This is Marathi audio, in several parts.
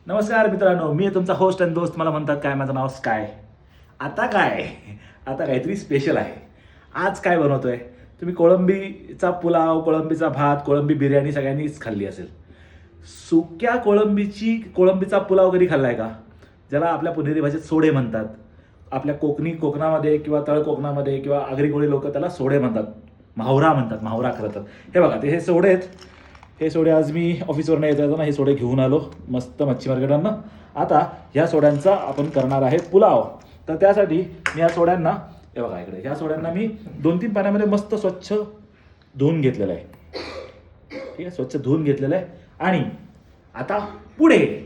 नमस्कार मित्रांनो, मी आहे तुमचा होस्ट आणि दोस्त. मला म्हणतात काय, माझं नाव स्काय. आता काहीतरी स्पेशल आहे. आज काय बनवतोय तुम्ही? कोळंबीचा पुलाव, कोळंबीचा भात, कोळंबी बिर्याणी सगळ्यांनीच खाल्ली असेल. सुक्या कोळंबीचा पुलाव कधी खाल्लाय का? ज्याला आपल्या पुणेरी भाषेत सोडे म्हणतात. आपल्या कोकणामध्ये किंवा तळ कोकणामध्ये किंवा आगरी कोळी लोक त्याला सोडे म्हणतात, माहुरा म्हणतात. माहुरा खरं तर हे बघा, हे सोडे आहेत. हे सोडे आज मी ऑफिसवरून येताना हे सोडे घेऊन आलो मस्त मच्छी मार्केटांना. आता ह्या सोड्यांचा आपण करणार आहे पुलाव. तर त्यासाठी मी या सोड्यांना, हे बघा इकडे, ह्या सोड्यांना मी 2-3 पाण्यामध्ये मस्त स्वच्छ धुवून घेतलेलं आहे. ठीक आहे, स्वच्छ धुवून घेतलेलं आहे. आणि आता पुढे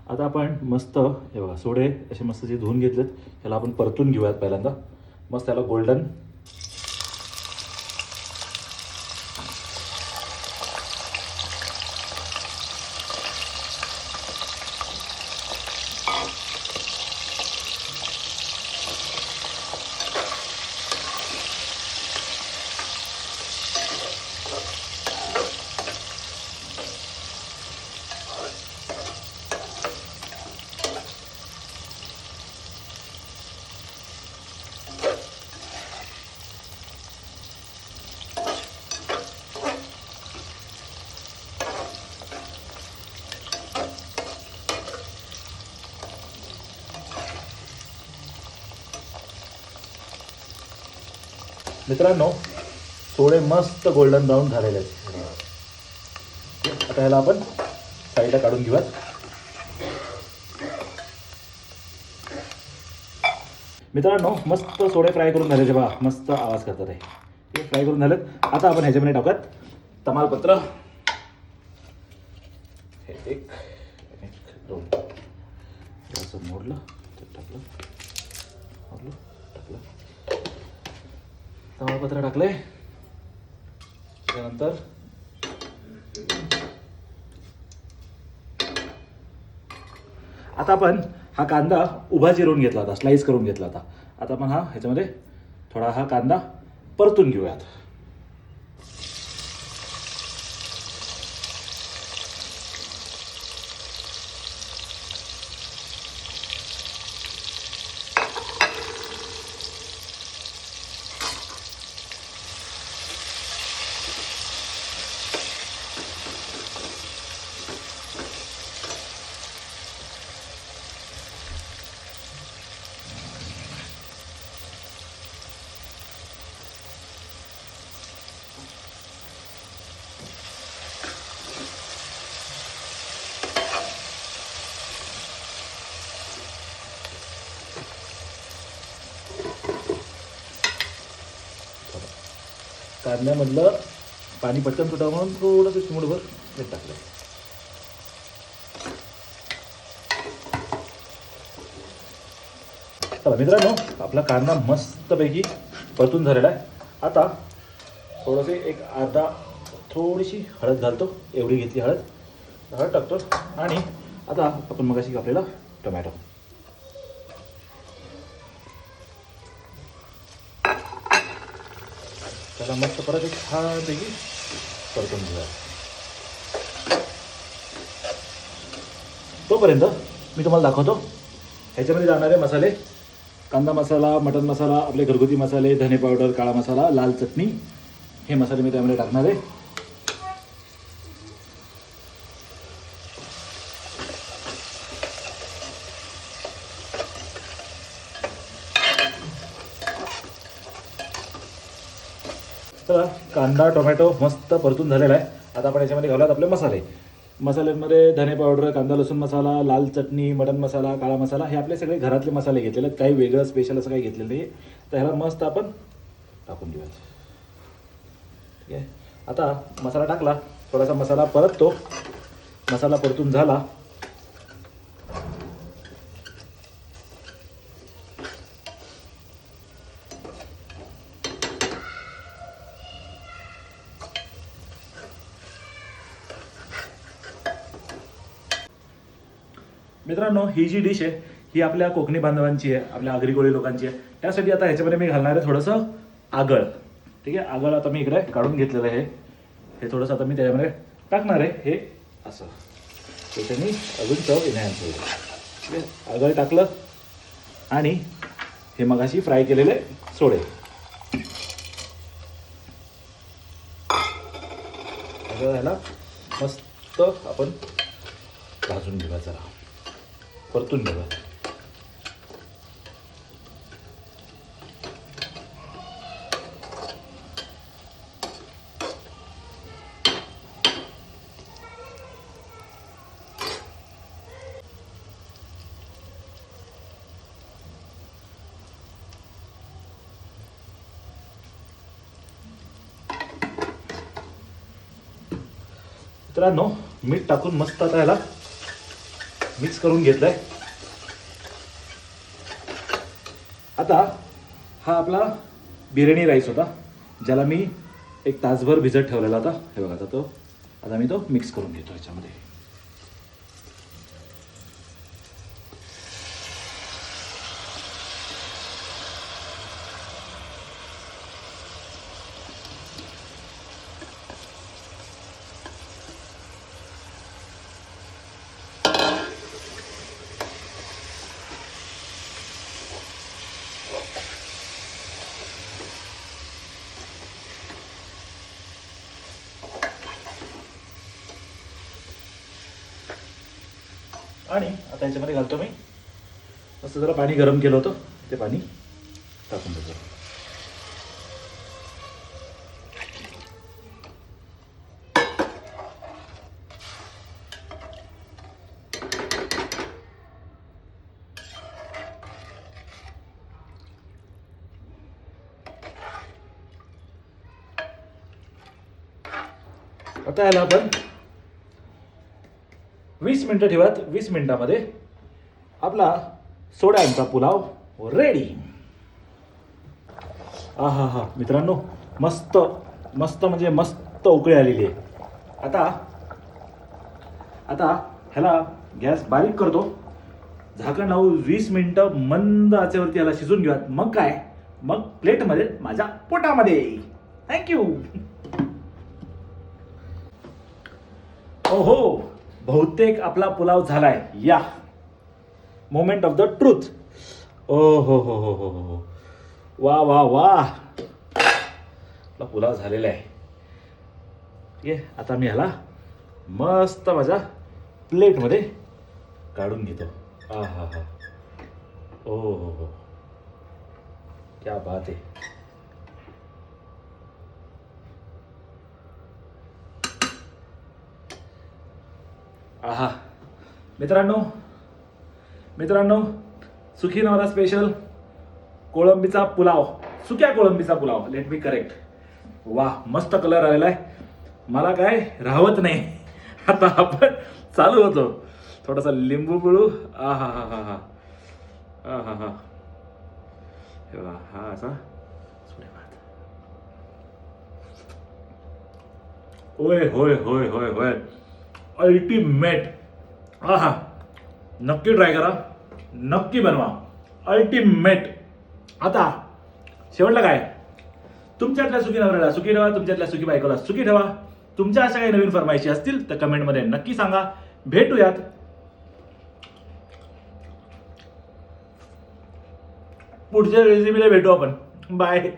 आता आपण मस्त, हे बघा सोडे असे मस्त जे धुवून घेतलेत त्याला आपण परतून घेऊयात. पहिल्यांदा मस्त त्याला गोल्डन मित्रांनो, सोडे मस्त गोल्डन ब्राऊन झालेले आहेत. आता ह्याला आपण साईडला काढून घेऊयात. मित्रांनो, मस्त सोडे फ्राय करून झाले. बघा मस्त आवाज करतात हे फ्राय करून झालेत. आता आपण ह्याच्यामध्ये टाकूयात तमालपत्र. हे एक दोन असं मोडलं, टाकलं, तमालपत्र टाकले. त्यानंतर आता आपण हा कांदा उभा चिरून घेतला होता, स्लाइस करून घेतला होता. आता आपण ह्याच्यामध्ये थोडा हा कांदा परतून घेऊयात. कांद्यामधलं पाणी पटकन सुटावं म्हणून थोडंसं चिमूटभर मीठ टाकलं. चला मित्रांनो, आपला कांदा मस्तपैकी परतून झालेला आहे. आता थोडंसे एक अर्धा थोडीशी हळद घालतो. एवढी घेतली हळद टाकतो. आणि आता आपण मगाशी कापलेला टोमॅटो, त्याला मस्त परत एक छानपैकी परतून घेऊया. तोपर्यंत मी तुम्हाला दाखवतो ह्याच्यामध्ये जाणारे मसाले. कांदा मसाला, मटण मसाला, आपले घरगुती मसाले, धने पावडर, काळा मसाला, लाल चटणी, हे मसाले मी त्यामध्ये टाकणार आहे. तर कांदा टोमॅटो मस्त परतून झालेला आहे. आता आपण याच्यामध्ये घालूयात आपले मसाले. मसाल्यांमध्ये धने पावडर, कांदा लसूण मसाला, लाल चटणी, मटण मसाला, काळा मसाला, हे आपले सगळे घरातले मसाले घेतलेले आहेत. काही वेगळं स्पेशल असं काही घेतलेलं नाही. तर ह्याला मस्त आपण टाकून देऊयात. ठीक आहे, आता मसाला टाकला, थोडासा मसाला परततो. मसाला परतून झाला मित्रांनो, ही जी डिश आहे ही आपल्या कोकणी बांधवांची आहे, आपल्या आगरी कोळी लोकांची आहे. त्यासाठी आता ह्याच्यामध्ये मी घालणार आहे थोडंसं आगळ. ठीक आहे, आगळ आता मी इकडे काढून घेतलेलं आहे. हे थोडंसं आता मी त्याच्यामध्ये टाकणार आहे. हे असं त्याच्याने अजून चव एनहॅन्स होईल. ठीक आहे, आगळ टाकलं आणि हे मगाशी फ्राय केलेले सोडे. आगळ ह्याला मस्त आपण भाजून घेऊया, जरा परतून घेऊया. मित्रांनो, मीठ टाकून मस्त आता ह्याला मिक्स करून घेतलंय. आता हा आपला बिर्याणी राईस होता, ज्याला मी एक तासभर भिजत ठेवलेला होता. हे बघा, आता मी तो मिक्स करून घेतो ह्याच्यामध्ये. आणि आता याच्यामध्ये घालतो मी मस्त जरा पाणी गरम केलं होतं, ते पाणी टाकून देतो. आता याला आपण 20 मिनिटं ठेवत. 20 मिनिटामध्ये आपला सोड्यांचा पुलाव रेडी. हा हा मित्रांनो, मस्त मस्त म्हणजे मस्त उकळी आलेली आहे. आता ह्याला गॅस बारीक करतो, झाकण लावून 20 मिनिटं मंद आचेवरती ह्याला शिजून घेऊयात. मग काय, मग प्लेटमध्ये माझ्या पोटामध्ये. थँक्यू. ओहो, बहुतेक आपला पुलाव झालाय. या मोमेंट ऑफ द ट्रूथ. ओ हो, वा वा वा, आपला पुलाव झालेला आहे. ठीक आहे, आता मी ह्याला मस्त माझ्या प्लेटमध्ये काढून घेतो. हा हा हा, हो, क्या बात आहे. आहा, मित्रांनो, सुखी नवरा स्पेशल कोळंबीचा पुलाव, सुक्या कोळंबीचा पुलाव. Let me correct. वा, मस्त कलर आलेला आहे. मला काय राहवत नाही. आता आपण चालू होतो. थोडासा लिंबू पिळू. आ हा हा हा हा हा हा हा हा असा सुने भात. होय होय होय होय होय, अल्टिमेट. हा, नक्की ट्राय करा, नक्की बनवा. अल्टिमेट. आता शेवटला काय, तुमच्यातल्या सुखी नवऱ्याला सुखी ठेवा, तुमच्यातल्या सुखी बायकोला सुखी ठेवा. तुमच्या अशा काही नवीन फरमाईशी असतील तर कमेंटमध्ये नक्की सांगा. भेटूयात पुढच्या रेसिपीला, भेटू आपण. बाय.